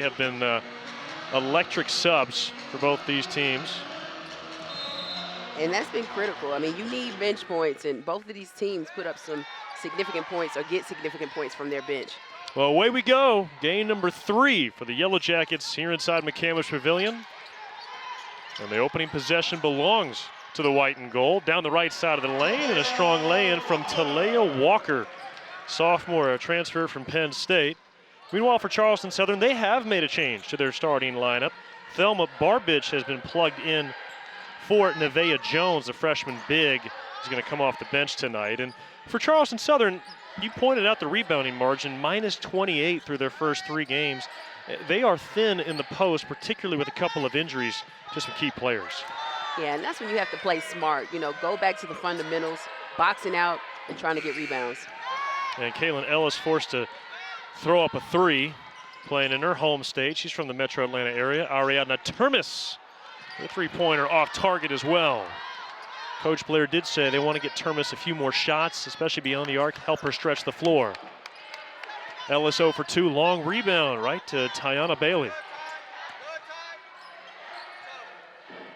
have been electric subs for both these teams. And that's been critical. I mean, you need bench points, and both of these teams put up some significant points or get significant points from their bench. Well, away we go. Game number 3 for the Yellow Jackets here inside McCamish Pavilion. And the opening possession belongs to the white and gold. Down the right side of the lane, and a strong lay-in from Talayah Walker, sophomore, a transfer from Penn State. Meanwhile, for Charleston Southern, they have made a change to their starting lineup. Thelma Barbich has been plugged in for Nevaeh Jones, the freshman big. Is going to come off the bench tonight. And for Charleston Southern, you pointed out the rebounding margin, minus 28 through their first 3 games. They are thin in the post, particularly with a couple of injuries to some key players. Yeah, and that's when you have to play smart. You know, go back to the fundamentals, boxing out and trying to get rebounds. And Kaylin Ellis forced to throw up a 3, playing in her home state. She's from the Metro Atlanta area. Ariadna Termes, a 3-pointer off target as well. Coach Blair did say they want to get Termes a few more shots, especially beyond the arc, help her stretch the floor. Ellis 0 for 2, long rebound right to Tiana Bailey.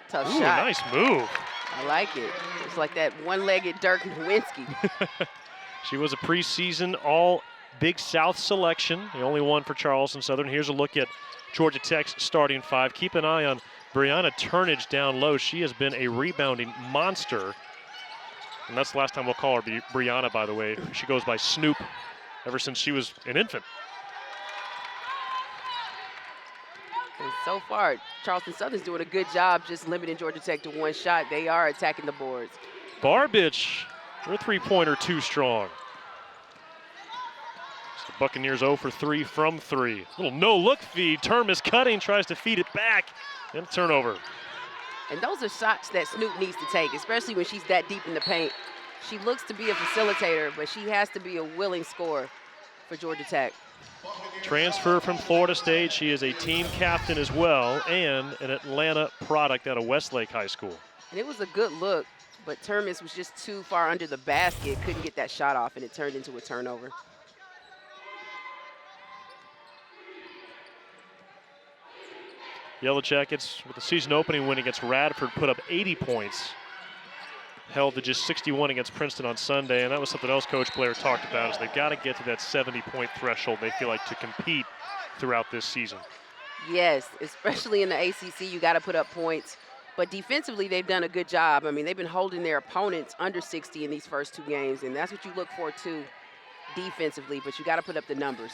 Tough Ooh, shot. Nice move. I like it. It's like that one-legged Dirk Nowitzki. She was a preseason all Big South selection, the only one for Charleston Southern. Here's a look at Georgia Tech's starting 5. Keep an eye on Brianna Turnage down low. She has been a rebounding monster. And that's the last time we'll call her Brianna, by the way. She goes by Snoop ever since she was an infant. And so far, Charleston Southern's doing a good job just limiting Georgia Tech to 1 shot. They are attacking the boards. Barbich, her 3-pointer too strong. So the Buccaneers 0 for 3 from 3. Little no-look feed. Termes cutting, tries to feed it back. Then turnover. And those are shots that Snoop needs to take, especially when she's that deep in the paint. She looks to be a facilitator, but she has to be a willing scorer for Georgia Tech. Transfer from Florida State. She is a team captain as well, and an Atlanta product out of Westlake High School. And it was a good look, but Termes was just too far under the basket, couldn't get that shot off, and it turned into a turnover. Yellow Jackets, with the season opening win against Radford, put up 80 points. Held to just 61 against Princeton on Sunday, and that was something else Coach Blair talked about, is they've got to get to that 70-point threshold, they feel like, to compete throughout this season. Yes, especially in the ACC, you got to put up points. But defensively, they've done a good job. I mean, they've been holding their opponents under 60 in these first 2 games, and that's what you look for, too, defensively, but you got to put up the numbers.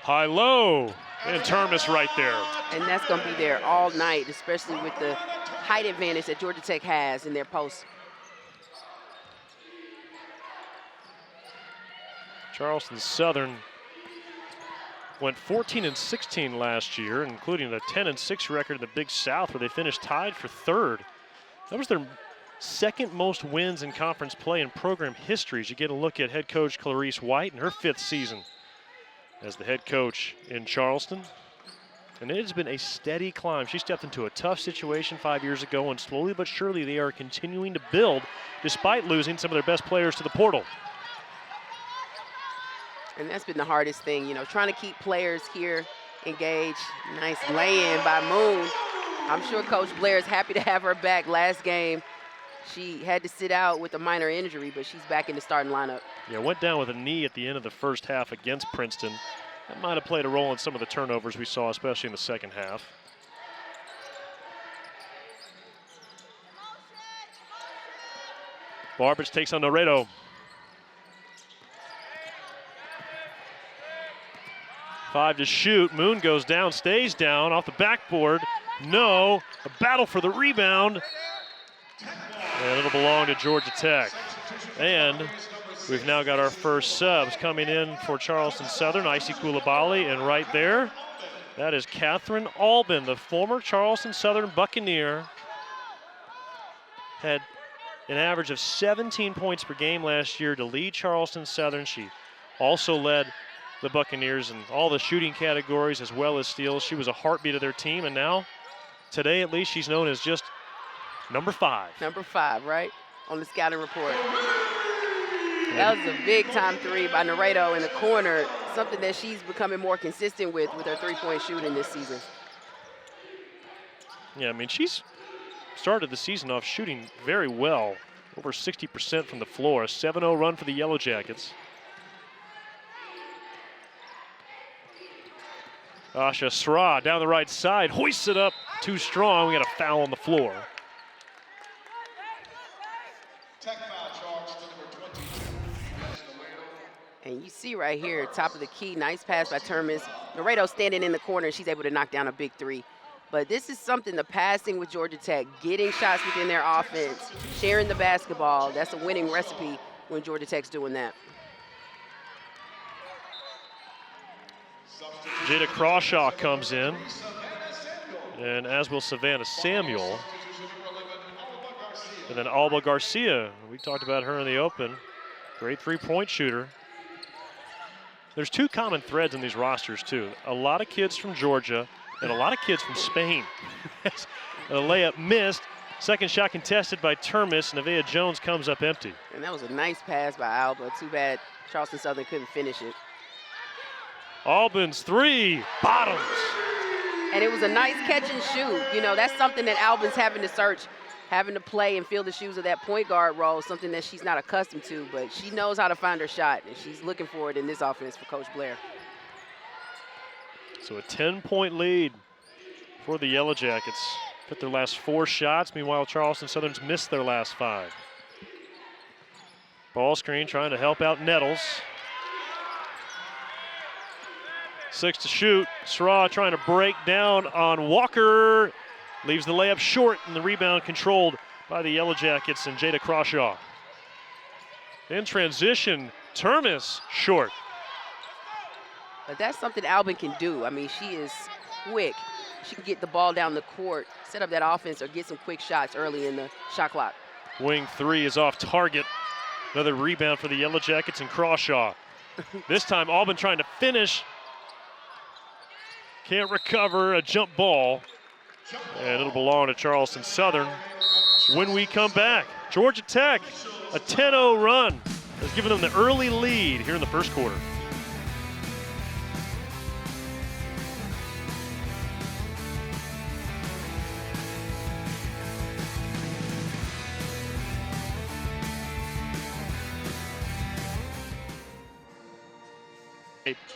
High-low, and Termes right there. And that's going to be there all night, especially with the height advantage that Georgia Tech has in their post. Charleston Southern went 14-16 last year, including a 10-6 record in the Big South, where they finished tied for 3rd. That was their 2nd most wins in conference play in program history, as you get a look at head coach Clarice White in her 5th season as the head coach in Charleston. And it has been a steady climb. She stepped into a tough situation 5 years ago, and slowly but surely they are continuing to build despite losing some of their best players to the portal. And that's been the hardest thing, you know, trying to keep players here engaged. Nice lay-in by Moon. I'm sure Coach Blair is happy to have her back. Last game, she had to sit out with a minor injury, but she's back in the starting lineup. Yeah, went down with a knee at the end of the first half against Princeton. That might have played a role in some of the turnovers we saw, especially in the second half. Barbich takes on Laredo. Five to shoot. Moon goes down, stays down, off the backboard. No, a battle for the rebound. And it'll belong to Georgia Tech. And we've now got our first subs coming in for Charleston Southern. Icy Koulibaly, and right there, that is Catherine Alben, the former Charleston Southern Buccaneer. Had an average of 17 points per game last year to lead Charleston Southern. She also led the Buccaneers in all the shooting categories as well as steals. She was a heartbeat of their team, and now, today at least, she's known as just number 5. Number 5, right, on the scouting report. That was a big-time 3 by Laredo in the corner. something that she's becoming more consistent with her three-point shooting this season. Yeah, I mean, she's started the season off shooting very well, over 60% from the floor. A 7-0 run for the Yellow Jackets. Asha Sra down the right side, hoists it up too strong. We got a foul on the floor. And you see right here, top of the key, nice pass by Termis. Laredo standing in the corner, and she's able to knock down a big three. But this is something, the passing with Georgia Tech, getting shots within their offense, sharing the basketball. That's a winning recipe when Georgia Tech's doing that. Jada Crawshaw comes in, and as will Savannah Samuel. And then Alba Garcia, we talked about her in the open. Great three-point shooter. There's two common threads in these rosters, too. A lot of kids from Georgia and a lot of kids from Spain. A layup missed. Second shot contested by Termis. Nevaeh Jones comes up empty. And that was a nice pass by Alba. Too bad Charleston Southern couldn't finish it. Alben's three, bottoms. And it was a nice catch and shoot. You know, that's something that Alben's having to search, having to play and feel the shoes of that point guard role, something that she's not accustomed to, but she knows how to find her shot, and she's looking for it in this offense for Coach Blair. So a 10-point lead for the Yellow Jackets. Hit their last 4 shots. Meanwhile, Charleston Southern's missed their last 5. Ball screen trying to help out Nettles. 6 to shoot. Sra trying to break down on Walker. Leaves the layup short, and the rebound controlled by the Yellow Jackets and Jada Crawshaw. In transition, Termis short. But that's something Alben can do. I mean, she is quick. She can get the ball down the court, set up that offense, or get some quick shots early in the shot clock. Wing 3 is off target. Another rebound for the Yellow Jackets and Crawshaw. This time, Alben trying to finish. Can't recover, a jump ball. And it'll belong to Charleston Southern when we come back. Georgia Tech, a 10-0 run, has given them the early lead here in the first quarter.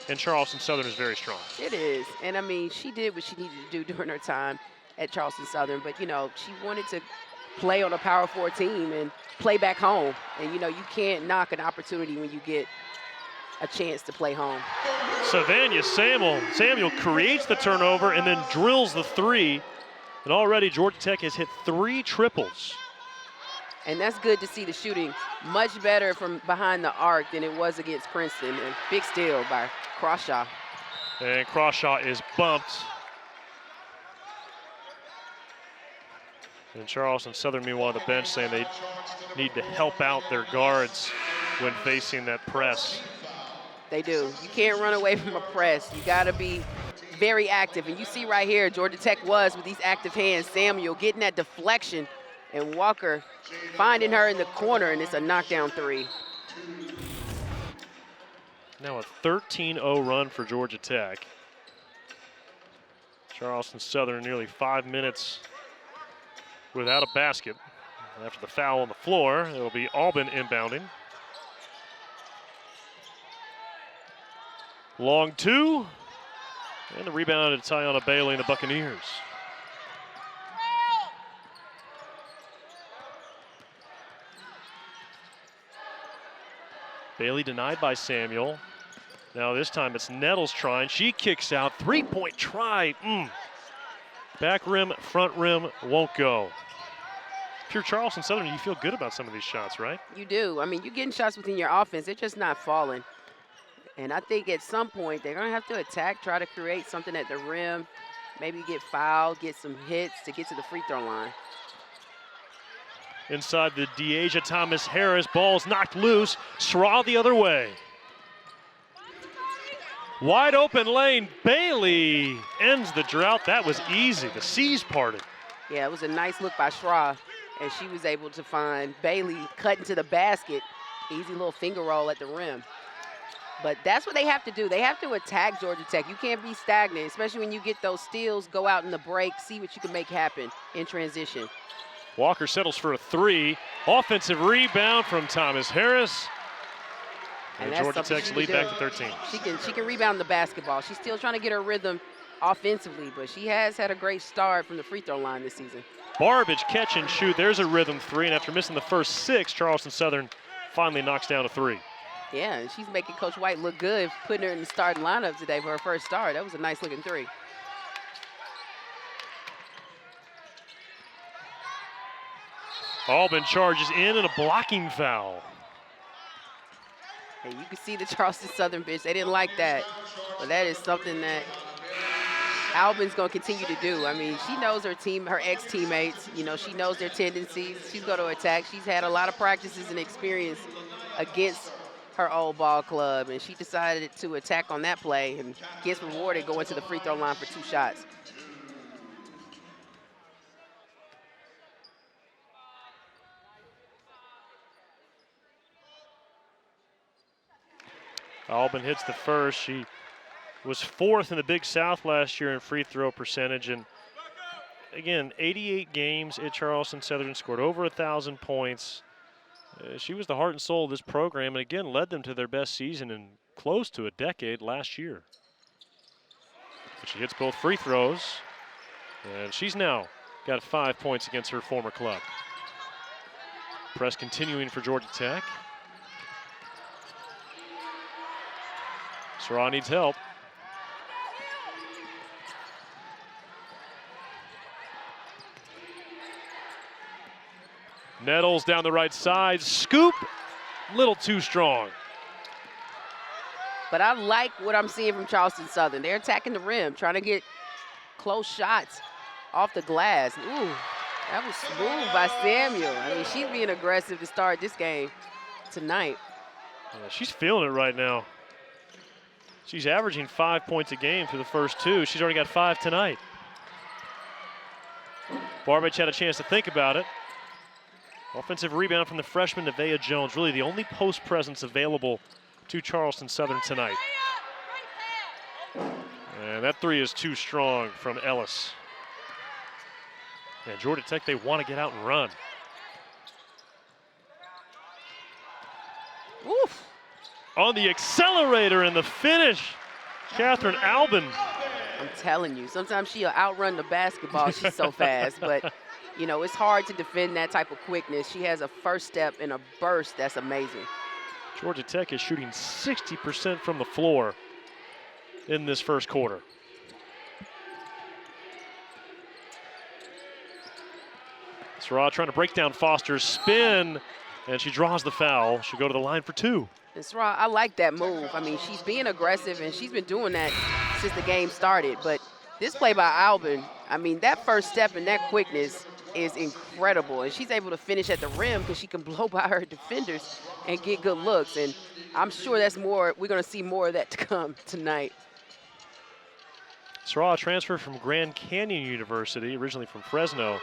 And Charleston Southern is very strong. It is. And, I mean, she did what she needed to do during her time at Charleston Southern. But, you know, she wanted to play on a Power 4 team and play back home. And, you know, you can't knock an opportunity when you get a chance to play home. Savannah Samuel creates the turnover and then drills the three. And already Georgia Tech has hit 3 triples. And that's good to see the shooting much better from behind the arc than it was against Princeton. And big steal by Crawshaw. And Crawshaw is bumped. And Charleston Southern, meanwhile, on the bench saying they need to help out their guards when facing that press. They do. You can't run away from a press. You got to be very active. And you see right here, Georgia Tech was with these active hands. Samuel getting that deflection, and Walker finding her in the corner, and it's a knockdown three. Now a 13-0 run for Georgia Tech. Charleston Southern nearly 5 minutes without a basket. After the foul on the floor, it will be Alben inbounding. Long 2, and the rebound to Talayah Bailey and the Buccaneers. Bailey denied by Samuel. Now this time it's Nettles trying. She kicks out, 3-point try. Back rim, front rim, won't go. If you're Charleston Southern, you feel good about some of these shots, right? You do. I mean, you're getting shots within your offense. They're just not falling. And I think at some point they're going to have to attack, try to create something at the rim, maybe get fouled, get some hits to get to the free throw line. Inside the Deasia Thomas-Harris, ball's knocked loose. Sra the other way. Wide open lane, Bailey ends the drought. That was easy, the seas parted. Yeah, it was a nice look by Sra, and she was able to find Bailey cut into the basket. Easy little finger roll at the rim. But that's what they have to do. They have to attack Georgia Tech. You can't be stagnant, especially when you get those steals, go out in the break, see what you can make happen in transition. Walker settles for a 3. Offensive rebound from Thomas Harris. And Georgia Tech's lead back to 13. She can rebound the basketball. She's still trying to get her rhythm offensively, but she has had a great start from the free throw line this season. Barbage catch and shoot. There's a rhythm 3, and after missing the first 6, Charleston Southern finally knocks down a 3. Yeah, and she's making Coach White look good, putting her in the starting lineup today for her first start. That was a nice looking 3. Alben charges in and a blocking foul. And you can see the Charleston Southern bench. They didn't like that, but that is something that Alben's going to continue to do. I mean, she knows her team, her ex-teammates. You know, she knows their tendencies. She's going to attack. She's had a lot of practices and experience against her old ball club, and she decided to attack on that play and gets rewarded going to the free throw line for 2 shots. Alben hits the first. She was 4th in the Big South last year in free throw percentage. And again, 88 games at Charleston Southern, scored over 1,000 points. She was the heart and soul of this program and again led them to their best season in close to a decade last year. But she hits both free throws, and she's now got 5 points against her former club. Press continuing for Georgia Tech. Sarah needs help. Nettles down the right side, scoop, little too strong. But I like what I'm seeing from Charleston Southern. They're attacking the rim, trying to get close shots off the glass. Ooh, that was smooth by Samuel. I mean, she's being aggressive to start this game tonight. Yeah, she's feeling it right now. She's averaging 5 points a game through the first 2. She's already got 5 tonight. Barbage had a chance to think about it. Offensive rebound from the freshman Nevaeh Jones, really the only post presence available to Charleston Southern tonight. And that 3 is too strong from Ellis. And Georgia Tech, they want to get out and run. Oof. On the accelerator and the finish, Catherine Alben. I'm telling you, sometimes she'll outrun the basketball. She's so fast, but you know, it's hard to defend that type of quickness. She has a first step and a burst that's amazing. Georgia Tech is shooting 60% from the floor in this first quarter. Sarah trying to break down Foster's spin, and she draws the foul. She'll go to the line for 2. And Sarah, I like that move. I mean, she's being aggressive, and she's been doing that since the game started. But this play by Alben, I mean, that first step and that quickness is incredible. And she's able to finish at the rim because she can blow by her defenders and get good looks. And I'm sure that's more, we're going to see more of that to come tonight. Sarah transferred from Grand Canyon University, originally from Fresno.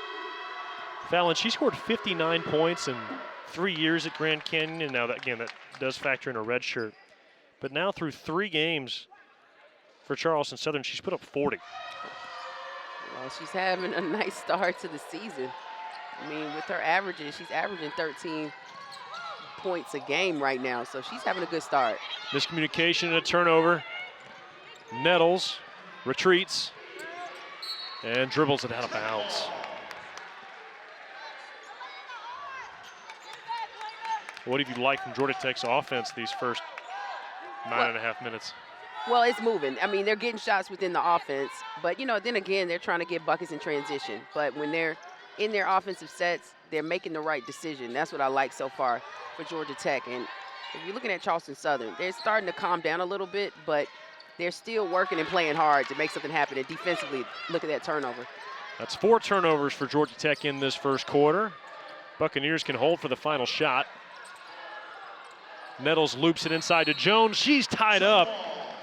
Fallon, she scored 59 points in 3 years at Grand Canyon, and now that, again, that does factor in a red shirt. But now through 3 games for Charleston Southern, she's put up 40. Well, she's having a nice start to the season. I mean, with her averages, she's averaging 13 points a game right now, so she's having a good start. Miscommunication and a turnover. Nettles retreats and dribbles it out of bounds. What have you liked from Georgia Tech's offense these first 9.5 minutes? Well, it's moving. I mean, they're getting shots within the offense, but, you know, then again, they're trying to get buckets in transition. But when they're in their offensive sets, they're making the right decision. That's what I like so far for Georgia Tech. And if you're looking at Charleston Southern, they're starting to calm down a little bit, but they're still working and playing hard to make something happen. And defensively, look at that turnover. That's 4 turnovers for Georgia Tech in this first quarter. Buccaneers can hold for the final shot. Nettles loops it inside to Jones. She's tied up.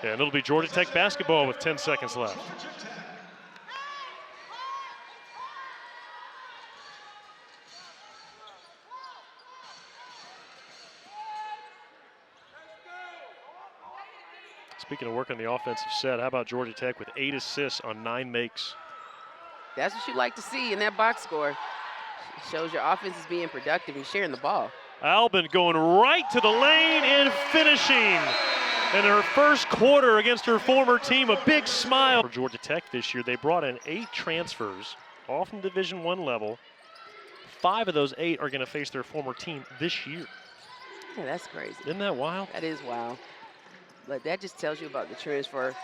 And it'll be Georgia Tech basketball with 10 seconds left. Speaking of working on the offensive set, how about Georgia Tech with 8 assists on 9 makes? That's what you like to see in that box score. It shows your offense is being productive and sharing the ball. Alben going right to the lane and finishing. In her first quarter against her former team, a big smile. For Georgia Tech this year, they brought in 8 transfers, all from Division I level. 5 of those 8 are going to face their former team this year. Yeah, that's crazy. Isn't that wild? That is wild. But that just tells you about the transfer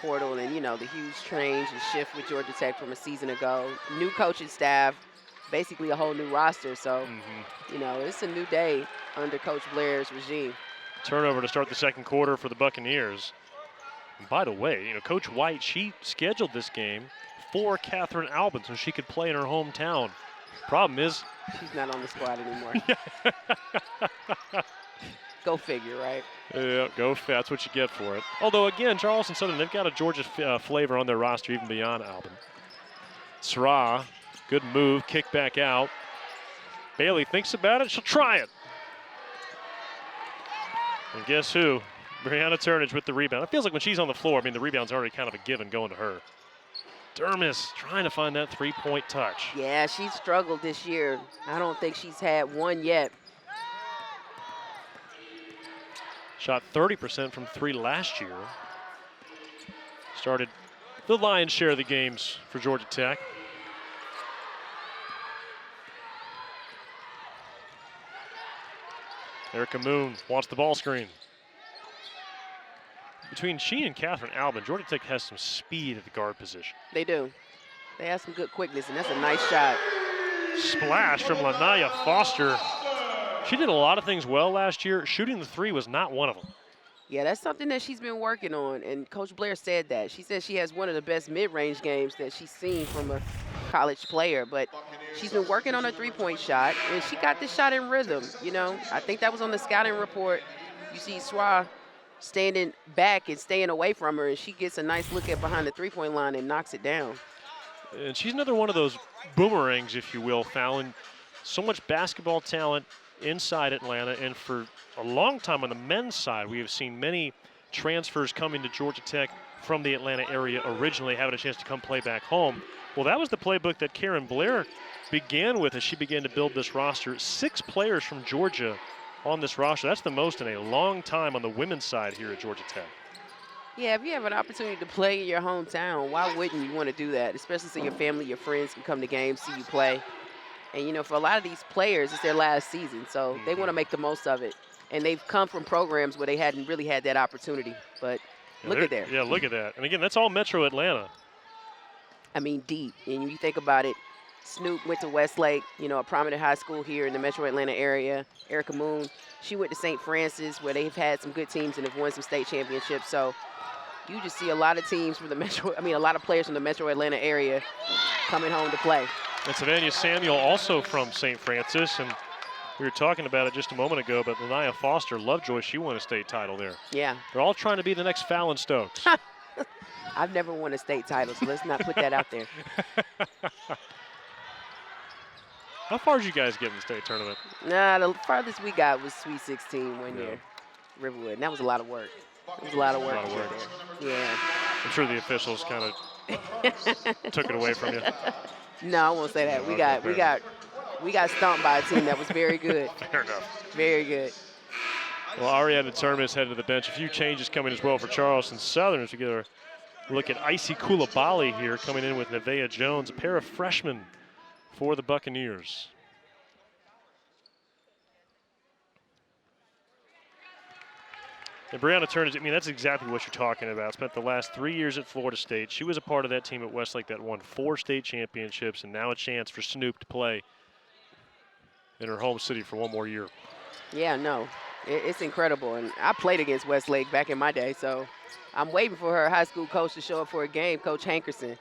portal and, you know, the huge change and shift with Georgia Tech from a season ago. New coaching staff, basically a whole new roster. So, you know, it's a new day under Coach Blair's regime. Turnover to start the second quarter for the Buccaneers. And by the way, you know, Coach White, she scheduled this game for Catherine Alben so she could play in her hometown. Problem is, she's not on the squad anymore. Go figure, right? Yeah, that's what you get for it. Although, again, Charleston Southern, they've got a Georgia flavor on their roster even beyond Alben. Sarah, good move, kick back out. Bailey thinks about it, she'll try it. And guess who? Brianna Turnage with the rebound. It feels like when she's on the floor, I mean, the rebound's already kind of a given going to her. Dermis trying to find that three-point touch. Yeah, she's struggled this year. I don't think she's had one yet. Shot 30% from 3 last year. Started the lion's share of the games for Georgia Tech. Erica Moon wants the ball screen. Between she and Catherine Alben, Georgia Tech has some speed at the guard position. They do. They have some good quickness, and that's a nice shot. Splash from Talayah Walker. She did a lot of things well last year. Shooting the 3 was not one of them. Yeah, that's something that she's been working on, and Coach Blair said that. She said she has one of the best mid-range games that she's seen from a college player, but she's been working on a three-point shot, and she got this shot in rhythm, you know. I think that was on the scouting report. You see Swah standing back and staying away from her, and she gets a nice look at behind the three-point line and knocks it down. And she's another one of those boomerangs, if you will, Fallon. So much basketball talent inside Atlanta, and for a long time on the men's side, we have seen many transfers coming to Georgia Tech from the Atlanta area originally, having a chance to come play back home. Well, that was the playbook that Karen Blair began with as she began to build this roster. 6 players from Georgia on this roster. That's the most in a long time on the women's side here at Georgia Tech. Yeah, if you have an opportunity to play in your hometown, why wouldn't you want to do that? Especially so your family, your friends can come to games, see you play. And, you know, for a lot of these players, it's their last season, so they want to make the most of it. And they've come from programs where they hadn't really had that opportunity. But look at there. Yeah, look at that. And, again, that's all Metro Atlanta. I mean, deep. And you think about it, Snoop went to Westlake, you know, a prominent high school here in the Metro Atlanta area. Erica Moon, she went to St. Francis, where they've had some good teams and have won some state championships. So you just see a lot of teams from the a lot of players from the Metro Atlanta area coming home to play. And Savannah Samuel also from St. Francis, and we were talking about it just a moment ago, but Talayah Foster, Lovejoy, she won a state title there. Yeah. They're all trying to be the next Fallon Stokes. I've never won a state title, so let's not put that out there. How far did you guys get in the state tournament? Nah, the farthest we got was Sweet 16 one year, Riverwood, and that was a lot of work. It was a lot of work. Yeah. I'm sure the officials kind of took it away from you. No, I won't say that. We got stumped by a team that was very good. Fair enough. Very good. Well, Ariana Termes headed to the bench. A few changes coming as well for Charleston Southern as we get a look at Icy Koulibaly here coming in with Nevaeh Jones, a pair of freshmen for the Buccaneers. And Brianna Turnage, I mean, that's exactly what you're talking about. Spent the last 3 years at Florida State. She was a part of that team at Westlake that won 4 state championships, and now a chance for Snoop to play in her home city for one more year. Yeah, no, it's incredible. And I played against Westlake back in my day, so I'm waiting for her high school coach to show up for a game, Coach Hankerson.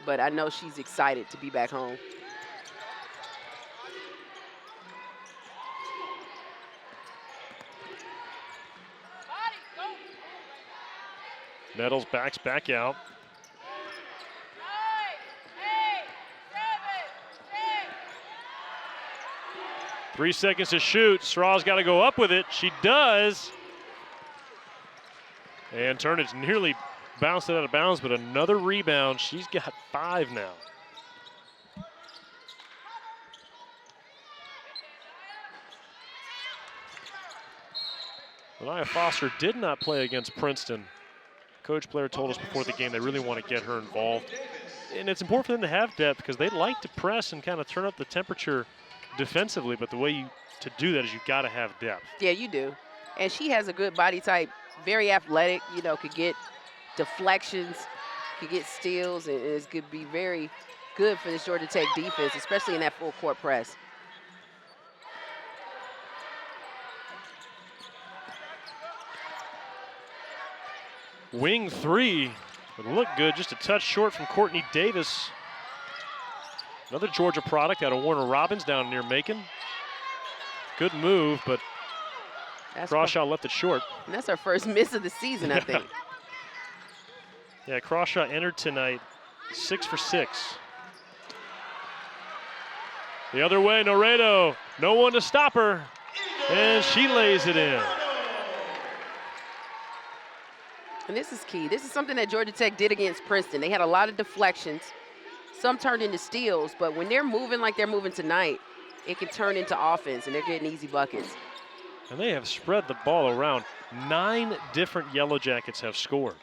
But I know she's excited to be back home. Nettles backs back out. 3 seconds to shoot. Straw's got to go up with it. She does. And Turnage nearly bounced it out of bounds, but another rebound. She's got 5 now. Talayah Foster did not play against Princeton. Coach Blair told us before the game they really want to get her involved. And it's important for them to have depth because they like to press and kind of turn up the temperature defensively, but the way to do that is you've got to have depth. Yeah, you do. And she has a good body type, very athletic, you know, could get deflections, could get steals, and it could be very good for this Georgia Tech defense, especially in that full court press. Wing 3 would look good, just a touch short from Courtney Davis. Another Georgia product out of Warner Robins down near Macon. Good move, but Crawshaw left it short. And that's her first miss of the season, I think. Yeah, Crawshaw entered tonight 6 for 6. The other way, Noredo, no one to stop her, and she lays it in. And this is key. This is something that Georgia Tech did against Princeton. They had a lot of deflections. Some turned into steals, but when they're moving like they're moving tonight, it can turn into offense, and they're getting easy buckets. And they have spread the ball around. 9 different Yellow Jackets have scored.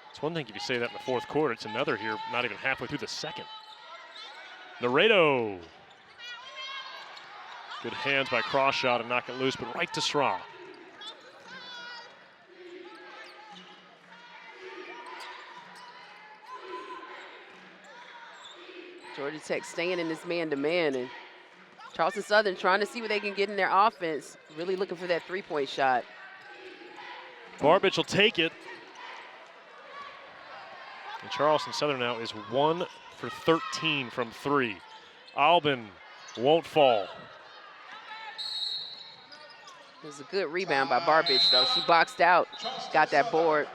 It's one thing if you say that in the fourth quarter. It's another here, not even halfway through the second. Noredo. Good hands by Crawshaw to knock it loose, but right to Sra. Georgia Tech staying in this man-to-man, and Charleston Southern trying to see what they can get in their offense, really looking for that three-point shot. Barbich will take it. And Charleston Southern now is 1 for 13 from 3. Alben won't fall. It was a good rebound by Barbich, though. She boxed out, got that board.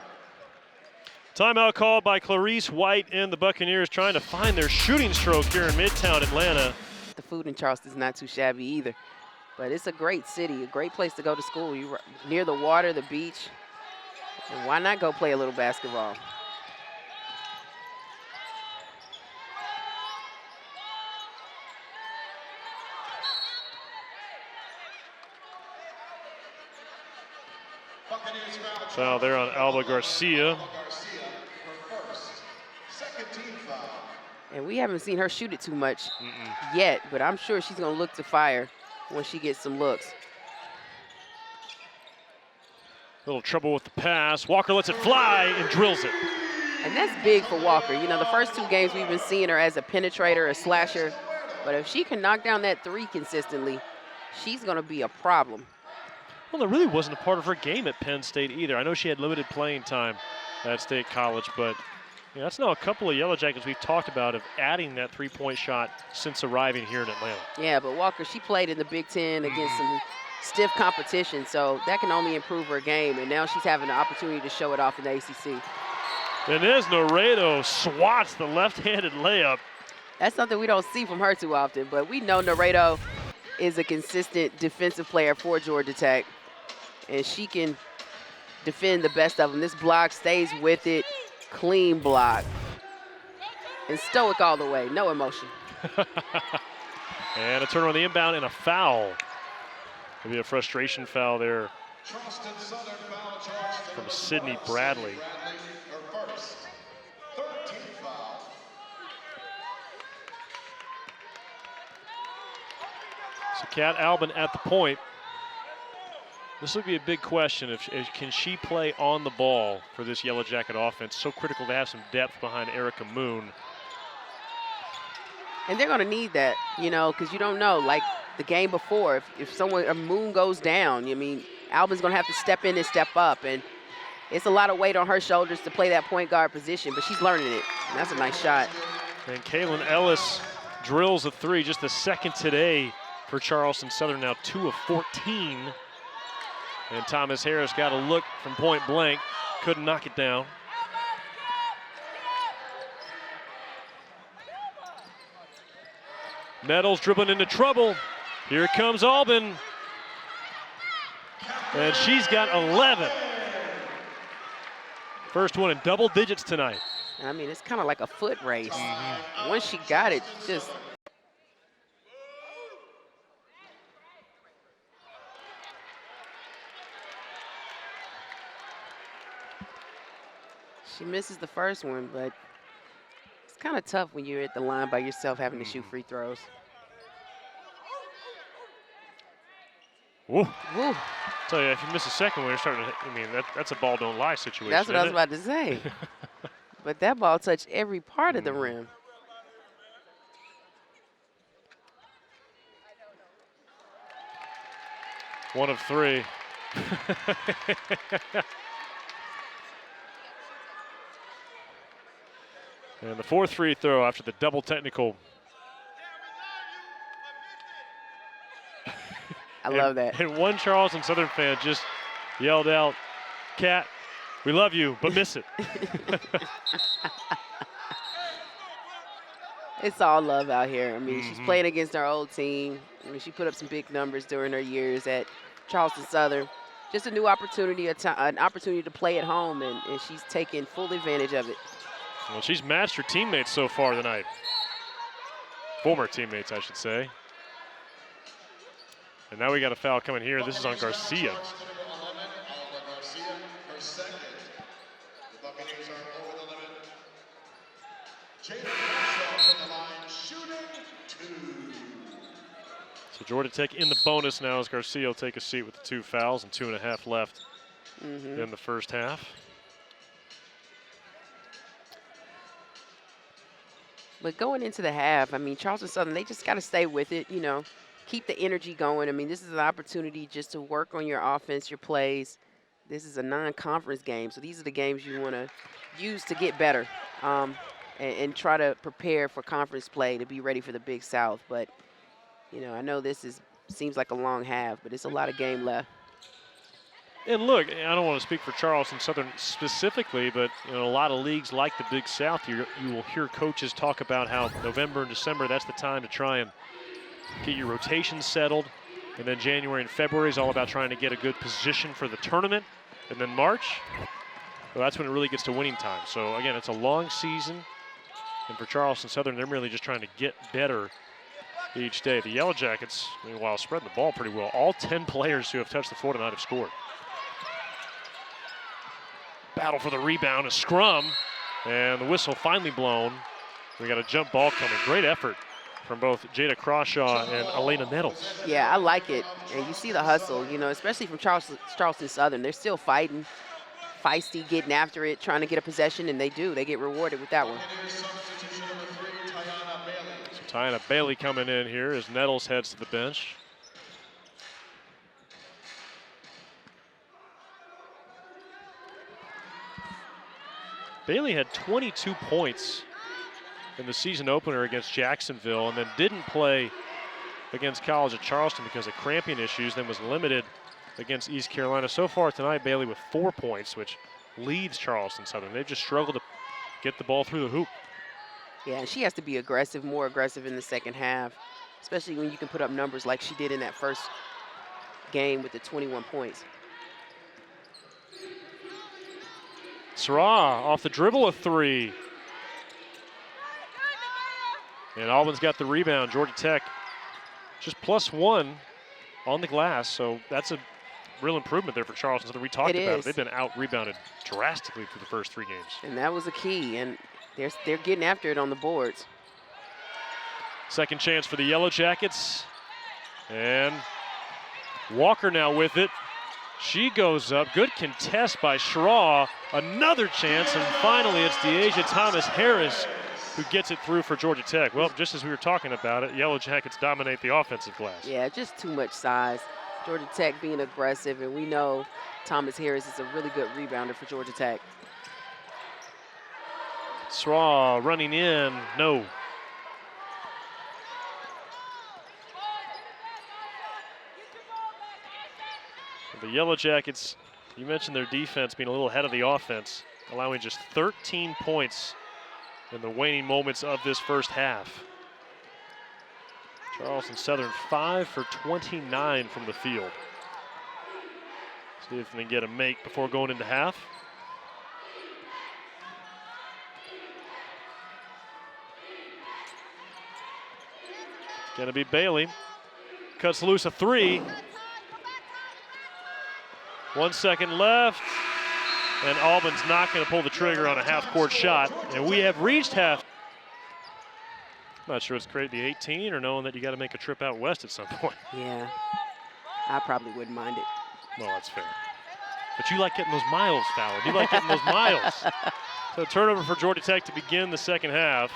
Timeout called by Clarice White and the Buccaneers trying to find their shooting stroke here in Midtown Atlanta. The food in Charleston is not too shabby either. But it's a great city, a great place to go to school. You're near the water, the beach. And why not go play a little basketball? Foul there on Alba Garcia. And we haven't seen her shoot it too much yet, but I'm sure she's going to look to fire when she gets some looks. Little trouble with the pass. Walker lets it fly and drills it. And that's big for Walker. You know, the first 2 games we've been seeing her as a penetrator, a slasher. But if she can knock down that 3 consistently, she's going to be a problem. Well, that really wasn't a part of her game at Penn State either. I know she had limited playing time at State College, but you know, that's now a couple of Yellow Jackets we've talked about of adding that three-point shot since arriving here in Atlanta. Yeah, but Walker, she played in the Big Ten against some stiff competition, so that can only improve her game, and now she's having the opportunity to show it off in the ACC. And there's Noredo swats the left-handed layup. That's something we don't see from her too often, but we know Noredo is a consistent defensive player for Georgia Tech, and she can defend the best of them. This block stays with it, clean block, and stoic all the way, no emotion. And a turn on the inbound and a foul. It'll be a frustration foul there from Sydney Bradley. So Kat Alben at the point. This will be a big question. If can she play on the ball for this Yellow Jacket offense? So critical to have some depth behind Erica Moon. And they're going to need that, you know, because you don't know. Like the game before, if a Moon goes down, I mean, Alben's going to have to step in and step up. And it's a lot of weight on her shoulders to play that point guard position, but she's learning it. And that's a nice shot. And Kaylin Ellis drills a 3, just the second today for Charleston Southern, now 2 of 14. And Thomas Harris got a look from point blank, couldn't knock it down. Nettles dribbling into trouble. Here comes Alben. And she's got 11. First one in double digits tonight. I mean, it's kind of like a foot race. Once she got it, just. She misses the first one, but it's kind of tough when you're at the line by yourself having to shoot free throws. Woo. Woo. Tell you, if you miss a second one, you're starting to, I mean, that's a ball don't lie situation. That's what I was about to say. But that ball touched every part of the rim. One of three. And the fourth free throw after the double technical. I love that. And one Charleston Southern fan just yelled out, "Kat, we love you, but miss it." It's all love out here. I mean, she's playing against our old team. I mean, she put up some big numbers during her years at Charleston Southern. Just a new opportunity, an opportunity to play at home, and she's taking full advantage of it. Well, she's matched her teammates so far tonight. Former teammates, I should say. And now we got a foul coming here. This is on Garcia. So Georgia Tech in the bonus now as Garcia will take a seat with the 2 fouls and 2.5 left in the first half. But going into the half, I mean, Charleston Southern, they just got to stay with it, you know, keep the energy going. I mean, this is an opportunity just to work on your offense, your plays. This is a non-conference game, so these are the games you want to use to get better and try to prepare for conference play to be ready for the Big South. But, you know, I know this seems like a long half, but it's a lot of game left. And look, I don't want to speak for Charleston Southern specifically, but you know, a lot of leagues like the Big South, you will hear coaches talk about how November and December, that's the time to try and get your rotations settled. And then January and February is all about trying to get a good position for the tournament. And then March, well, that's when it really gets to winning time. So again, it's a long season. And for Charleston Southern, they're merely just trying to get better each day. The Yellow Jackets, meanwhile, spreading the ball pretty well. All 10 players who have touched the floor tonight have scored. Battle for the rebound, a scrum, and the whistle finally blown. We got a jump ball coming. Great effort from both Jada Crawshaw and Elena Nettles. Yeah, I like it. And you see the hustle, you know, especially from Charleston Southern. They're still fighting, feisty, getting after it, trying to get a possession, and they do. They get rewarded with that one. So Talayah Bailey coming in here as Nettles heads to the bench. Bailey had 22 points in the season opener against Jacksonville and then didn't play against College of Charleston because of cramping issues, then was limited against East Carolina. So far tonight, Bailey with 4 points, which leads Charleston Southern. They've just struggled to get the ball through the hoop. Yeah, and she has to be aggressive, more aggressive in the second half, especially when you can put up numbers like she did in that first game with the 21 points. Sarah off the dribble, a 3. And Alben's got the rebound. Georgia Tech just +1 on the glass, so that's a real improvement there for Charleston Southern. We talked about it. They've been out-rebounded drastically through the first 3 games. And that was a key, and they're getting after it on the boards. Second chance for the Yellow Jackets. And Walker now with it. She goes up. Good contest by Schraw. Another chance, and finally it's Deasia Thomas-Harris who gets it through for Georgia Tech. Well, just as we were talking about it, Yellow Jackets dominate the offensive glass. Yeah, just too much size. Georgia Tech being aggressive, and we know Thomas-Harris is a really good rebounder for Georgia Tech. Schraw running in, no. The Yellow Jackets, you mentioned their defense being a little ahead of the offense, allowing just 13 points in the waning moments of this first half. Charleston Southern 5 for 29 from the field. See if they can get a make before going into half. It's going to be Bailey. Cuts loose a three. 1 second left. And Alben's not going to pull the trigger on a half-court shot. And we have reached half. I'm not sure it's great the 18 or knowing that you got to make a trip out west at some point. Yeah, I probably wouldn't mind it. Well, that's fair. But you like getting those miles, Fowler. You like getting those miles. So turnover for Georgia Tech to begin the second half.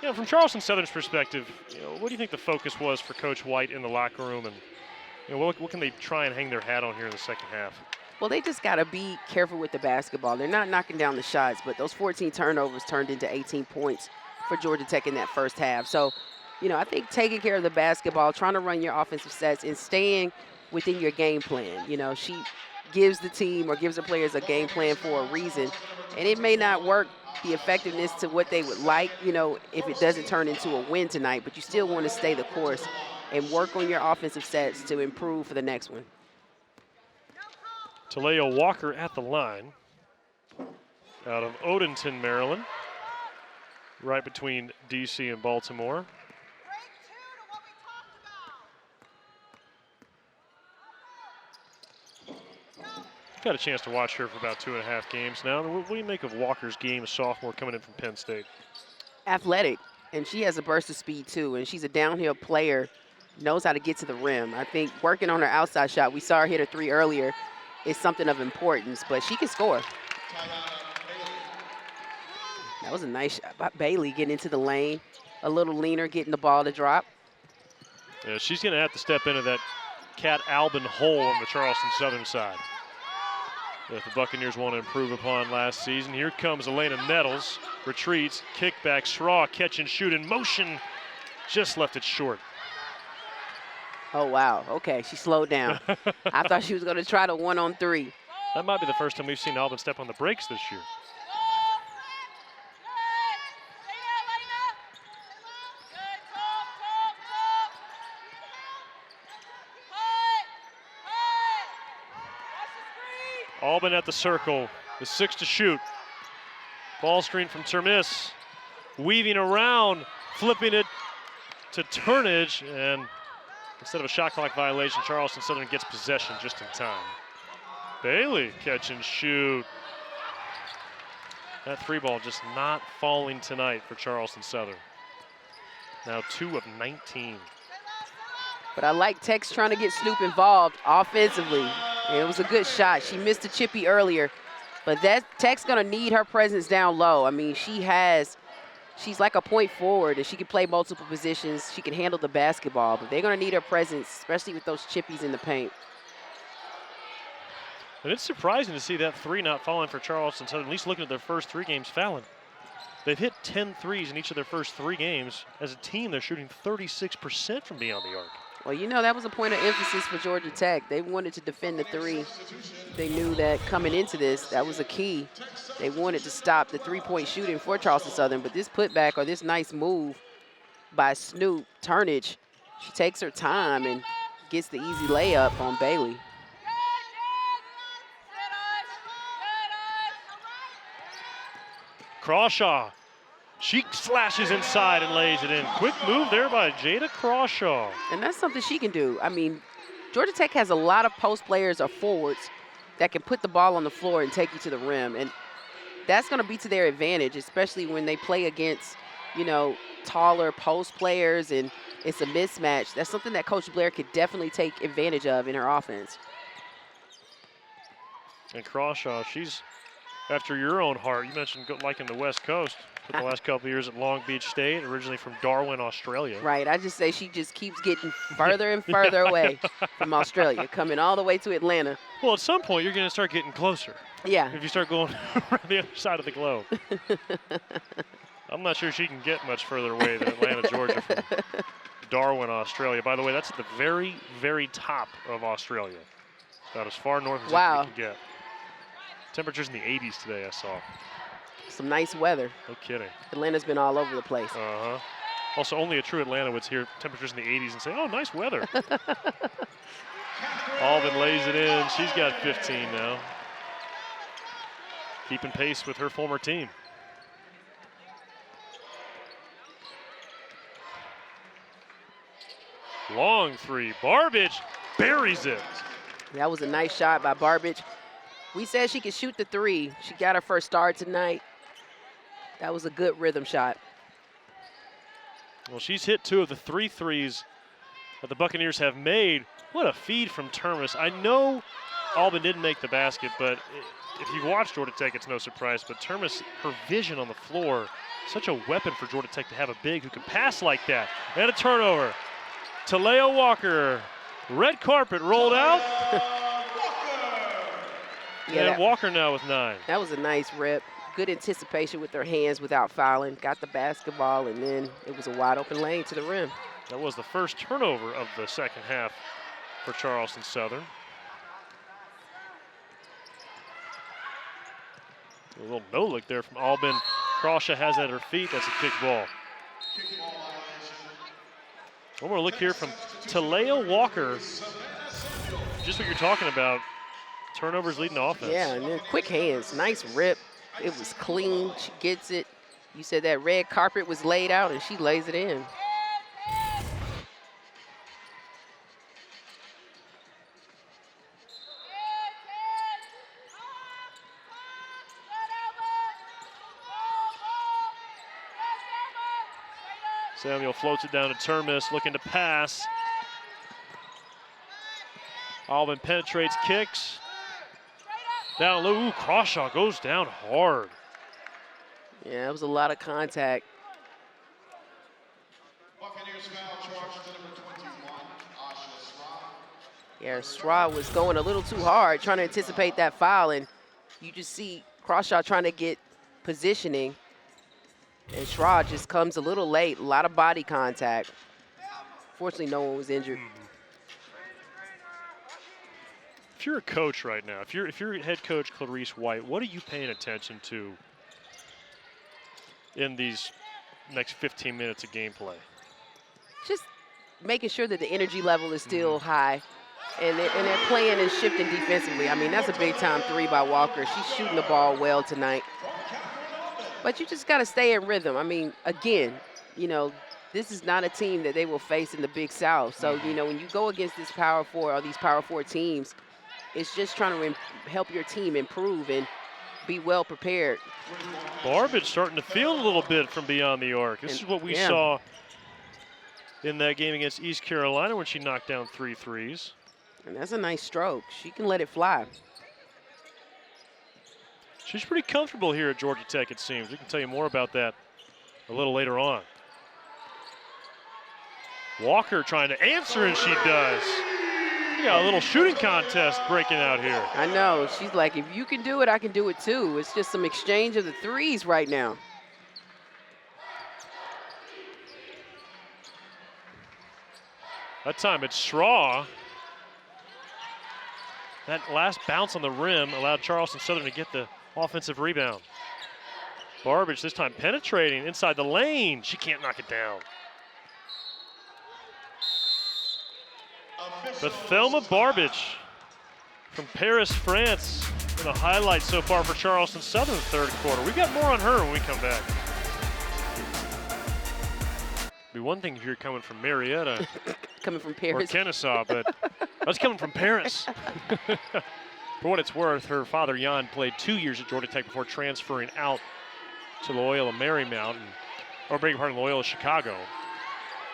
You know, from Charleston Southern's perspective, what do you think the focus was for Coach White in the locker room? And what can they try and hang their hat on here in the second half? Well, they just got to be careful with the basketball. They're not knocking down the shots, but those 14 turnovers turned into 18 points for Georgia Tech in that first half. So, I think taking care of the basketball, trying to run your offensive sets, and staying within your game plan. She gives the team or gives the players a game plan for a reason, and it may not work the effectiveness to what they would like, if it doesn't turn into a win tonight, but you still want to stay the course and work on your offensive sets to improve for the next one. Talayah Walker at the line out of Odenton, Maryland, right between D.C. and Baltimore. Got a chance to watch her for about 2.5 games now. What do you make of Walker's game, a sophomore coming in from Penn State? Athletic, and she has a burst of speed too, and she's a downhill player, knows how to get to the rim. I think working on her outside shot, we saw her hit a three earlier, is something of importance, but she can score. That was a nice shot by Bailey, getting into the lane, a little leaner, getting the ball to drop. Yeah, she's going to have to step into that Cat Alben hole on the Charleston Southern side that the Buccaneers want to improve upon last season. Here comes Elena Nettles, retreats, kickback, Straw, catch and shoot in motion, just left it short. Oh, wow. Okay, she slowed down. I thought she was going to try the 1-on-3. That might be the first time we've seen Alben step on the brakes this year. Alben at the circle, the 6 to shoot. Ball screen from Termis, weaving around, flipping it to Turnage, and instead of a shot clock violation, Charleston Southern gets possession just in time. Bailey catch and shoot. That three ball just not falling tonight for Charleston Southern. Now 2 of 19. But I like Tech's trying to get Snoop involved offensively. And it was a good shot. She missed a chippy earlier, but Tech's gonna need her presence down low. I mean, she's like a point forward, and she can play multiple positions. She can handle the basketball, but they're gonna need her presence, especially with those chippies in the paint. And it's surprising to see that three not falling for Charleston Southern, at least looking at their first 3 games fouling. They've hit 10 threes in each of their first 3 games. As a team, they're shooting 36% from beyond the arc. Well, that was a point of emphasis for Georgia Tech. They wanted to defend the 3. They knew that coming into this, that was a key. They wanted to stop the 3-point shooting for Charleston Southern, but this putback or this nice move by Snoop Turnage, she takes her time and gets the easy layup on Bailey. Crawshaw, she slashes inside and lays it in. Quick move there by Jada Crawshaw. And that's something she can do. I mean, Georgia Tech has a lot of post players or forwards that can put the ball on the floor and take you to the rim. And that's going to be to their advantage, especially when they play against, taller post players and it's a mismatch. That's something that Coach Blair could definitely take advantage of in her offense. And Crawshaw, she's after your own heart. You mentioned liking the West Coast for the last couple of years at Long Beach State, originally from Darwin, Australia. Right. I just say she just keeps getting further and further away from Australia, coming all the way to Atlanta. Well, at some point, you're going to start getting closer. Yeah. If you start going around the other side of the globe. I'm not sure she can get much further away than Atlanta, Georgia from Darwin, Australia. By the way, that's at the very, very top of Australia. About as far north as you can get. Temperatures in the 80s today, I saw. Some nice weather. No kidding. Atlanta's been all over the place. Uh-huh. Also, only a true Atlanta would hear temperatures in the 80s and say, oh, nice weather. Alben lays it in. She's got 15 now. Keeping pace with her former team. Long three. Barbage buries it. That was a nice shot by Barbage. We said she could shoot the three. She got her first star tonight. That was a good rhythm shot. Well, she's hit 2 of the 3 threes that the Buccaneers have made. What a feed from Termes. I know Alben didn't make the basket, but if you've watched Georgia Tech, it's no surprise. But Termes, her vision on the floor, such a weapon for Georgia Tech to have a big who can pass like that. And a turnover. Talayah Walker, red carpet rolled out. Yeah, and Walker now with 9. That was a nice rip. Good anticipation with her hands without fouling. Got the basketball, and then it was a wide open lane to the rim. That was the first turnover of the second half for Charleston Southern. A little no-look there from Alben. Crawshaw has it at her feet. That's a kick ball. One more look here from Talayah Walker. Just what you're talking about. Turnovers leading the offense. Yeah, and then quick hands. Nice rip. It was clean. She gets it. You said that red carpet was laid out, and she lays it in. Samuel floats it down to Termes, looking to pass. Alben penetrates, kicks. Down low, ooh, Crawshaw goes down hard. Yeah, it was a lot of contact. Buccaneers foul charge to number 21, Yeah, Schra was going a little too hard, trying to anticipate that foul, and you just see Crawshaw trying to get positioning. And Schra just comes a little late, a lot of body contact. Fortunately, no one was injured. If you're a coach right now, if you're head coach Clarice White, what are you paying attention to in these next 15 minutes of gameplay? Just making sure that the energy level is still high, and they're playing and shifting defensively. I mean, that's a big-time three by Walker. She's shooting the ball well tonight. But you just got to stay in rhythm. I mean, again, you know, this is not a team that they will face in the Big South. So, you know, when you go against this Power Four or these Power Four teams, it's just trying to help your team improve and be well prepared. Barbage starting to feel a little bit from beyond the arc. This is what we saw in that game against East Carolina when she knocked down 3 threes. And that's a nice stroke. She can let it fly. She's pretty comfortable here at Georgia Tech, it seems. We can tell you more about that a little later on. Walker trying to answer, and she does. We got a little shooting contest breaking out here. I know. She's like, if you can do it, I can do it too. It's just some exchange of the threes right now. That time it's Schra. That last bounce on the rim allowed Charleston Southern to get the offensive rebound. Barbage this time penetrating inside the lane. She can't knock it down. But Thelma Barbage from Paris, France, in the highlight so far for Charleston Southern in the third quarter. We've got more on her when we come back. It'd be one thing if you're coming from Marietta coming from or Paris. Kennesaw, but that's coming from Paris. For what it's worth, her father, Jan, played 2 years at Georgia Tech before transferring out to Loyola Marymount, Loyola Chicago.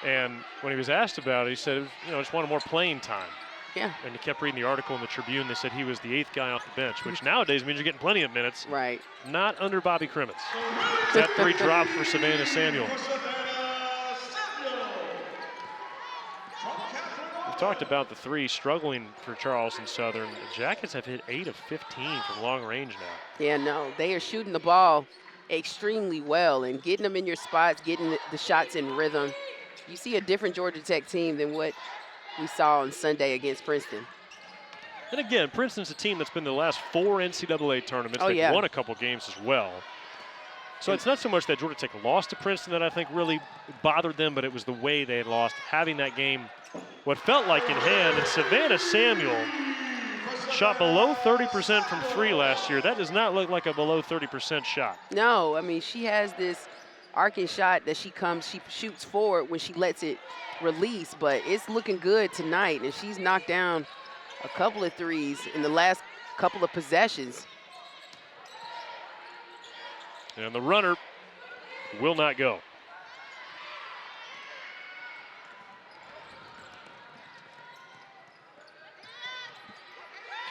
And when he was asked about it, he said, you know, just wanted more playing time. Yeah. And he kept reading the article in the Tribune. They said he was the 8th guy off the bench, which nowadays means you're getting plenty of minutes. Right. Not under Bobby Crimmins. That 3 dropped for Savannah Samuel. We've talked about the 3 struggling for Charleston Southern. The Jackets have hit 8 of 15 from long range now. Yeah, no, they are shooting the ball extremely well and getting them in your spots, getting the shots in rhythm. You see a different Georgia Tech team than what we saw on Sunday against Princeton. And again, Princeton's a team that's been in the last 4 NCAA tournaments. They've won a couple games as well. So it's not so much that Georgia Tech lost to Princeton that I think really bothered them, but it was the way they had lost, having that game what felt like in hand. And Savannah Samuel shot below 30% from 3 last year. That does not look like a below 30% shot. No, I mean, she has this arcing shot that she shoots forward when she lets it release, but it's looking good tonight, and she's knocked down a couple of threes in the last couple of possessions. And the runner will not go.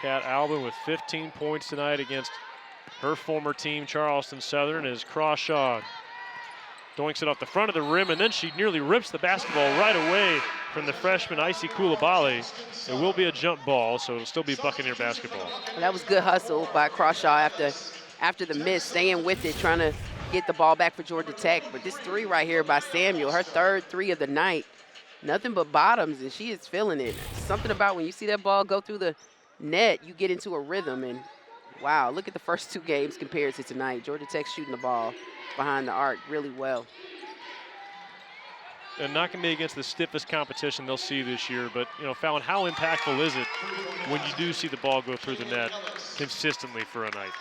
Kat Alben with 15 points tonight against her former team, Charleston Southern, as Crawshaw doinks it off the front of the rim, and then she nearly rips the basketball right away from the freshman, Icy Koulibaly. It will be a jump ball, so it'll still be Buccaneer basketball. Well, that was good hustle by Crawshaw after the miss, staying with it, trying to get the ball back for Georgia Tech. But this 3 right here by Samuel, her 3rd 3 of the night, nothing but bottoms, and she is feeling it. Something about when you see that ball go through the net, you get into a rhythm. And wow, look at the first 2 games compared to tonight. Georgia Tech shooting the ball behind the arc really well. And not going to be against the stiffest competition they'll see this year, but, you know, Fallon, how impactful is it when you do see the ball go through the net consistently for a night?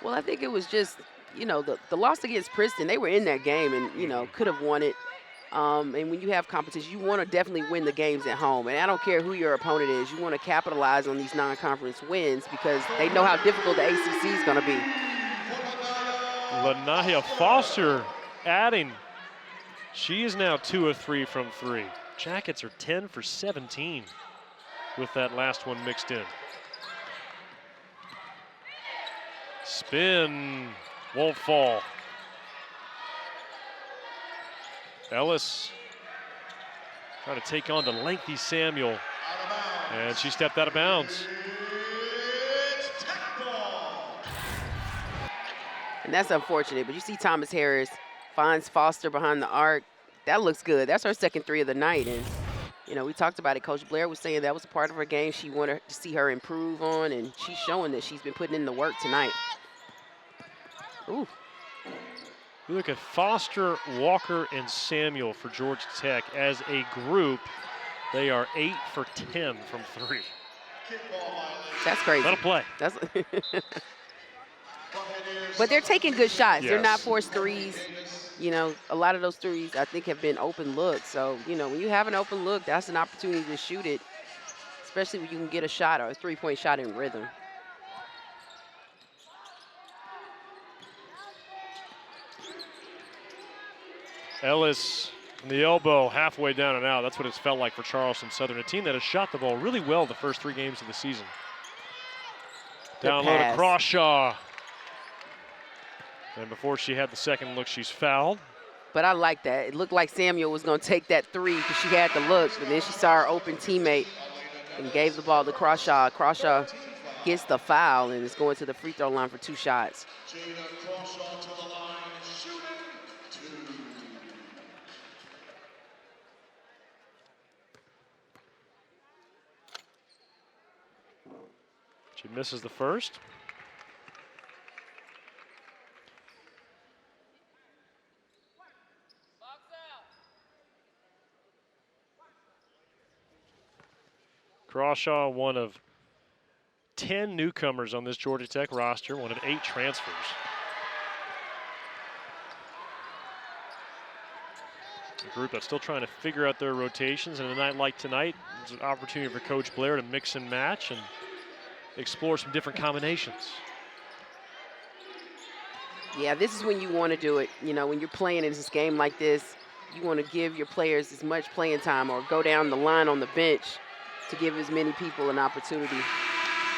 Well, I think it was just, you know, the loss against Princeton, they were in that game and, you know, could have won it. And when you have competition, you want to definitely win the games at home. And I don't care who your opponent is. You want to capitalize on these non-conference wins because they know how difficult the ACC is going to be. Lanahia Foster adding. She is now 2 of 3 from 3. Jackets are 10 for 17 with that last one mixed in. Spin won't fall. Ellis trying to take on the lengthy Samuel, and she stepped out of bounds. And that's unfortunate, but you see Thomas Harris finds Foster behind the arc. That looks good. That's her 2nd 3 of the night. And, you know, we talked about it. Coach Blair was saying that was a part of her game she wanted to see her improve on, and she's showing that she's been putting in the work tonight. Ooh. You look at Foster, Walker, and Samuel for Georgia Tech as a group. They are 8 for 10 from 3. That's crazy. That'll play. That's but they're taking good shots. Yes. They're not forced threes. You know, a lot of those threes I think have been open looks. So, you know, when you have an open look, that's an opportunity to shoot it, especially when you can get a shot or a 3-point shot in rhythm. Ellis from the elbow, halfway down and out. That's what it's felt like for Charleston Southern, a team that has shot the ball really well the first 3 games of the season. Down low to Crawshaw. And before she had the second look, she's fouled. But I like that. It looked like Samuel was going to take that 3 because she had the look, but then she saw her open teammate and gave the ball to Crawshaw. Crawshaw gets the foul and is going to the free throw line for 2 shots. Jada Crawshaw to the line, shooting 2. She misses the first. Crawshaw, one of 10 newcomers on this Georgia Tech roster, one of 8 transfers. A group that's still trying to figure out their rotations, and a night like tonight, it's an opportunity for Coach Blair to mix and match and explore some different combinations. Yeah, this is when you want to do it. You know, when you're playing in this game like this, you want to give your players as much playing time or go down the line on the bench to give as many people an opportunity.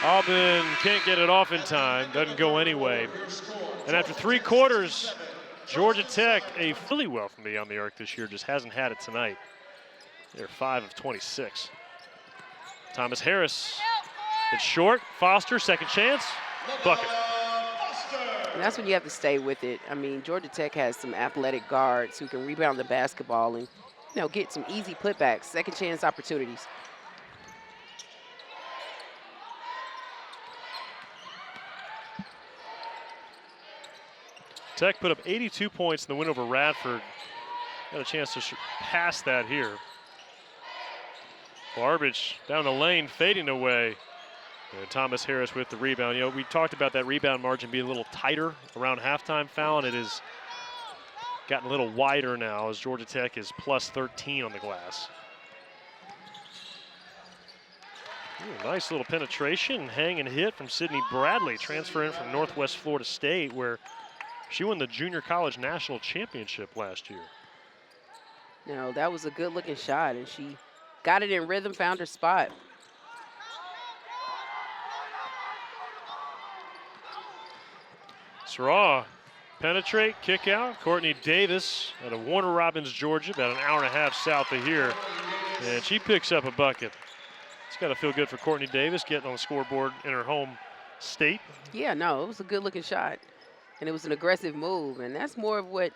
Alben can't get it off in time, doesn't go anyway. And after 3 quarters, Georgia Tech, a really well from beyond the arc this year, just hasn't had it tonight. They're 5 of 26. Thomas Harris, it's short. Foster, second chance, bucket. And that's when you have to stay with it. I mean, Georgia Tech has some athletic guards who can rebound the basketball and, you know, get some easy putbacks, second chance opportunities. Tech put up 82 points in the win over Radford. Got a chance to pass that here. Barbage down the lane, fading away. And Thomas Harris with the rebound. You know, we talked about that rebound margin being a little tighter around halftime foul, and it has gotten a little wider now as Georgia Tech is plus 13 on the glass. Ooh, nice little penetration, hang and hit from Sydney Bradley, transferring from Northwest Florida State, where she won the Junior College National Championship last year. No, that was a good-looking shot, and she got it in rhythm, found her spot. Sarah, penetrate, kick out. Courtney Davis out of Warner Robins, Georgia, about an hour and a half south of here. And she picks up a bucket. It's got to feel good for Courtney Davis getting on the scoreboard in her home state. Yeah, no, it was a good-looking shot. And it was an aggressive move. And that's more of what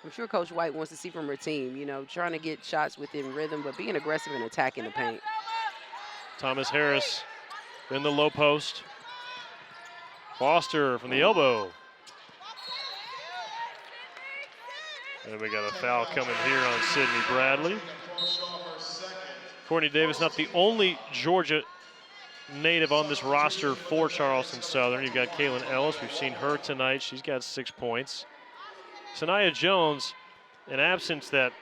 I'm sure Coach White wants to see from her team. You know, trying to get shots within rhythm, but being aggressive and attacking the paint. Thomas Harris in the low post. Foster from the elbow. And we got a foul coming here on Sydney Bradley. Courtney Davis, not the only Georgia native on this roster for Charleston Southern. You've got Kaylin Ellis. We've seen her tonight. She's got 6 points. Sanaya Jones, an absence that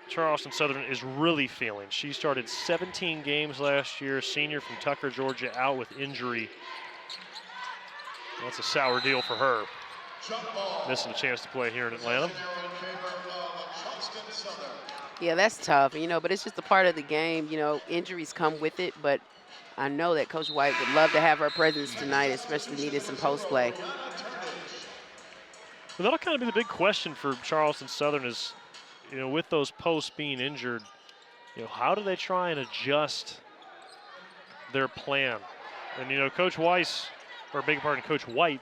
Charleston Southern is really feeling. She started 17 games last year, senior from Tucker, Georgia, out with injury. That's a sour deal for her. Missing a chance to play here in Atlanta. Yeah, that's tough, you know, but it's just a part of the game. You know, injuries come with it, but I know that Coach White would love to have her presence tonight, especially needed some post play. Well, that'll kind of be the big question for Charleston Southern is, you know, with those posts being injured, you know, how do they try and adjust their plan? And, you know, Coach Weiss, or beg your pardon, Coach White,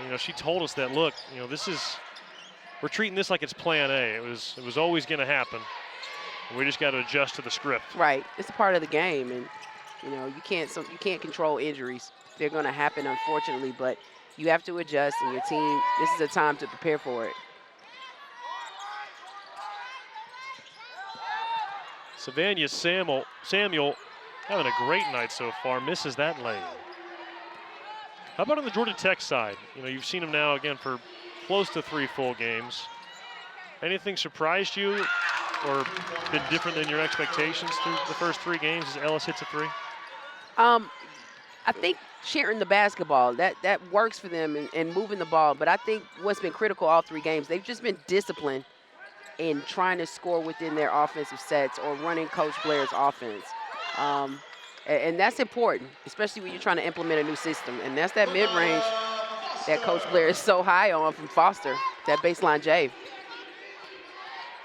you know, she told us that, look, you know, we're treating this like it's plan A. It was always going to happen. We just got to adjust to the script. Right. It's a part of the game, and you know, you can't control injuries. They're going to happen, unfortunately, but you have to adjust, and your team, this is a time to prepare for it. Savannah Samuel having a great night so far, misses that lane. How about on the Georgia Tech side? You know, you've seen him now again for close to 3 full games. Anything surprised you or been different than your expectations through the first 3 games as Ellis hits a 3? I think sharing the basketball, that works for them and moving the ball. But I think what's been critical all 3 games, they've just been disciplined in trying to score within their offensive sets or running Coach Blair's offense. And that's important, especially when you're trying to implement a new system. And that's that mid-range that Coach Blair is so high on from Foster, that baseline J.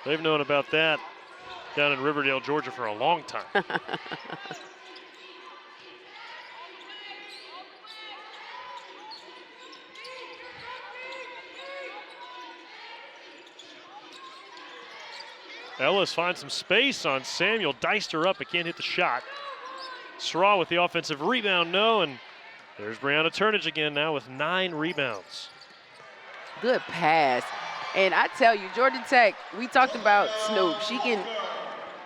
They've known about that down in Riverdale, Georgia for a long time. Ellis finds some space on Samuel, diced her up, but can't hit the shot. Sraw with the offensive rebound, no, and there's Brianna Turnage again now with 9 rebounds. Good pass. And I tell you, Georgia Tech, we talked about Snoop. She can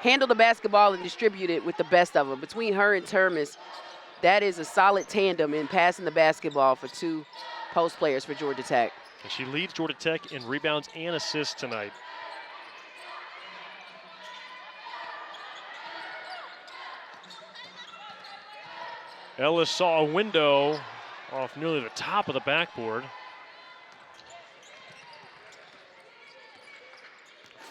handle the basketball and distribute it with the best of them. Between her and Termis, that is a solid tandem in passing the basketball for 2 post players for Georgia Tech. And she leads Georgia Tech in rebounds and assists tonight. Ellis saw a window off nearly the top of the backboard.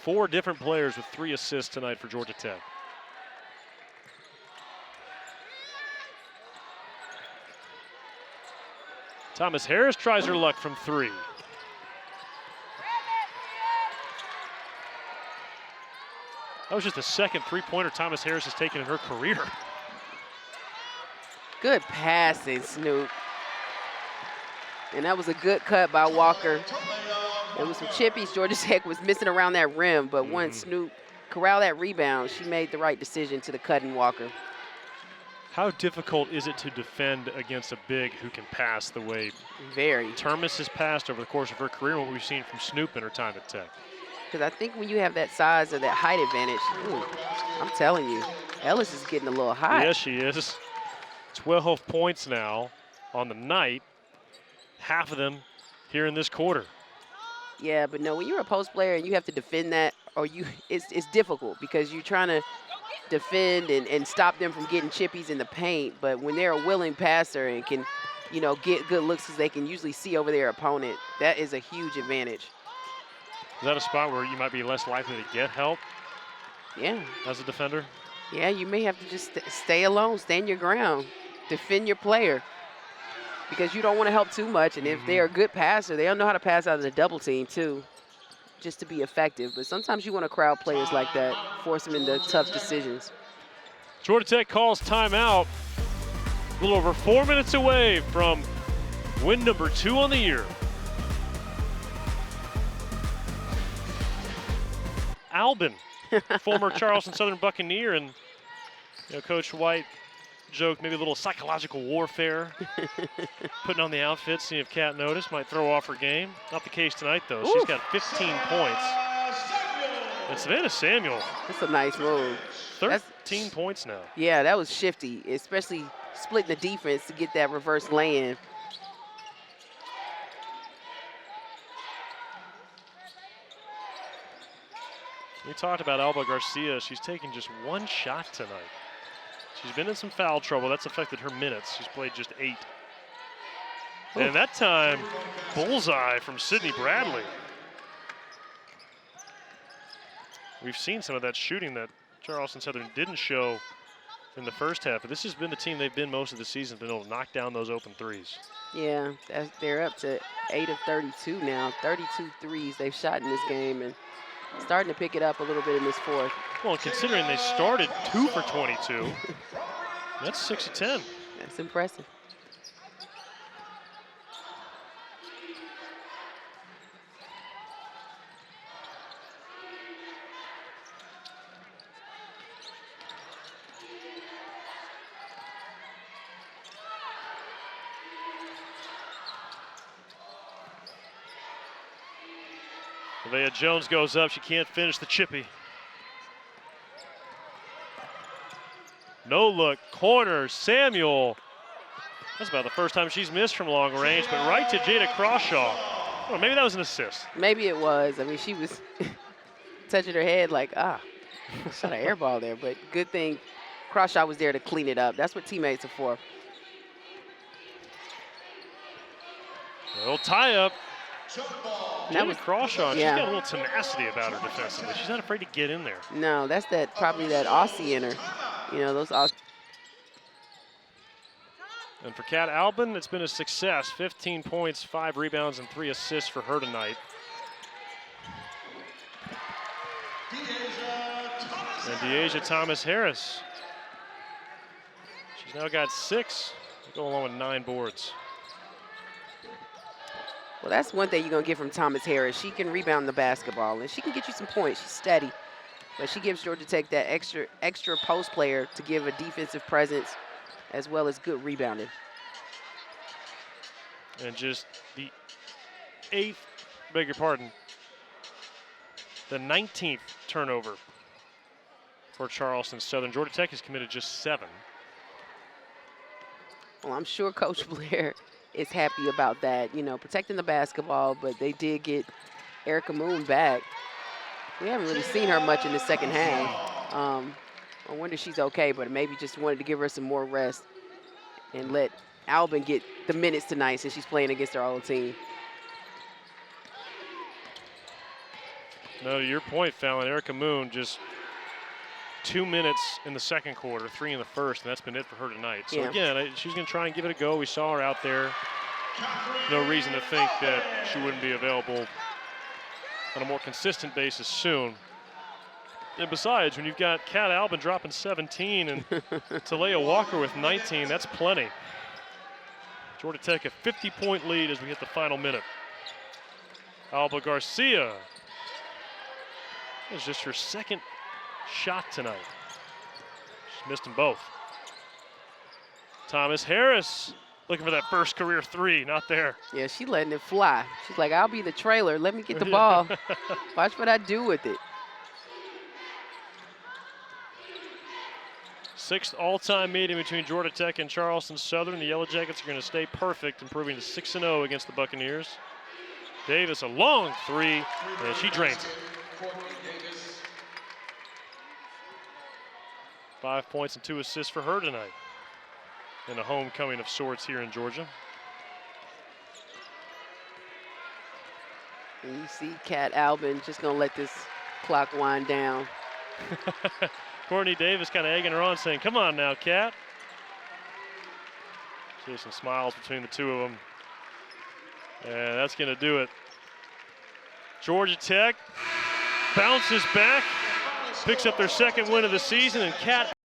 4 different players with 3 assists tonight for Georgia Tech. Thomas Harris tries her luck from 3. That was just the second 3-pointer Thomas Harris has taken in her career. Good passing, Snoop. And that was a good cut by Walker. There was some chippies Georgia Tech was missing around that rim, but once Snoop corralled that rebound, she made the right decision to the cut in Walker. How difficult is it to defend against a big who can pass the way Very. Termes has passed over the course of her career, what we've seen from Snoop in her time at Tech? Because I think when you have that size or that height advantage, I'm telling you, Ellis is getting a little hot. Yes, she is. 12 points now on the night, half of them here in this quarter. Yeah, but no, when you're a post player and you have to defend that, or it's difficult because you're trying to defend and stop them from getting chippies in the paint. But when they're a willing passer and can, get good looks because they can usually see over their opponent, that is a huge advantage. Is that a spot where you might be less likely to get help? Yeah. As a defender? Yeah, you may have to just stay alone, stand your ground, defend your player, because you don't want to help too much. And if they're a good passer, they don't know how to pass out of the double team too, just to be effective. But sometimes you want to crowd players like that, force them into tough decisions. Georgia Tech calls timeout. A little over 4 minutes away from win number 2 on the year. Alben, former Charleston Southern Buccaneer, and Coach White joked maybe a little psychological warfare, putting on the outfit, seeing if Kat noticed, might throw off her game. Not the case tonight, though. Oof. She's got 15 points. And Savannah Samuel, That's a nice move. 13 points now. Yeah, that was shifty, especially splitting the defense to get that reverse lay-in. We talked about Alba Garcia. She's taken just 1 shot tonight. She's been in some foul trouble. That's affected her minutes. She's played just 8. And that time, bullseye from Sydney Bradley. We've seen some of that shooting that Charleston Southern didn't show in the first half, but this has been the team they've been most of the season, been able to knock down those open threes. Yeah, they're up to 8 of 32 now, 32 threes they've shot in this game, and starting to pick it up a little bit in this fourth. Well, considering they started 2 for 22, that's 6 of 10. That's impressive. Nevaeh Jones goes up. She can't finish the chippy. No look, corner, Samuel. That's about the first time she's missed from long range, but right to Jada Crawshaw. Oh, maybe that was an assist. Maybe it was. I mean, she was touching her head like, shot an air ball there, but good thing Crawshaw was there to clean it up. That's what teammates are for. A little tie-up. That was Crawshaw. yeah. She's got a little tenacity about her defensively. She's not afraid to get in there. No, that's probably that Aussie in her. Those Aussie. And for Kat Alben, it's been a success. 15 points, 5 rebounds, and 3 assists for her tonight. And Deasia Thomas-Harris. She's now got 6. Go along with 9 boards. Well, that's one thing you're going to get from Thomas-Harris. She can rebound the basketball, and she can get you some points. She's steady. But she gives Georgia Tech that extra post player to give a defensive presence as well as good rebounding. And just the 8th, beg your pardon, the 19th turnover for Charleston Southern. Georgia Tech has committed just 7. Well, I'm sure Coach Blair is happy about that, protecting the basketball, but they did get Erica Moon back. We haven't really seen her much in the second half. I wonder if she's okay, but maybe just wanted to give her some more rest and let Alben get the minutes tonight since she's playing against her old team. No, to your point, Fallon, Erica Moon just 2 minutes in the second quarter, 3 in the first, and that's been it for her tonight. So again, she's going to try and give it a go. We saw her out there. No reason to think that she wouldn't be available on a more consistent basis soon. And besides, when you've got Kat Alben dropping 17 and Talayah Walker with 19, that's plenty. Georgia Tech a 50-point lead as we hit the final minute. Alba Garcia is just her 2nd shot tonight. She's missed them both. Thomas Harris looking for that first career three, not there. Yeah, she letting it fly. She's like, I'll be the trailer. Let me get the ball. Watch what I do with it. Sixth all-time meeting between Georgia Tech and Charleston Southern. The Yellow Jackets are going to stay perfect, improving to 6-0 against the Buccaneers. Davis, a long three, and she drains it. 5 points and 2 assists for her tonight in a homecoming of sorts here in Georgia. And you see Kat Alben just going to let this clock wind down. Courtney Davis kind of egging her on, saying, come on now, Kat. See some smiles between the two of them. And that's going to do it. Georgia Tech bounces back, picks up their second win of the season, and Kat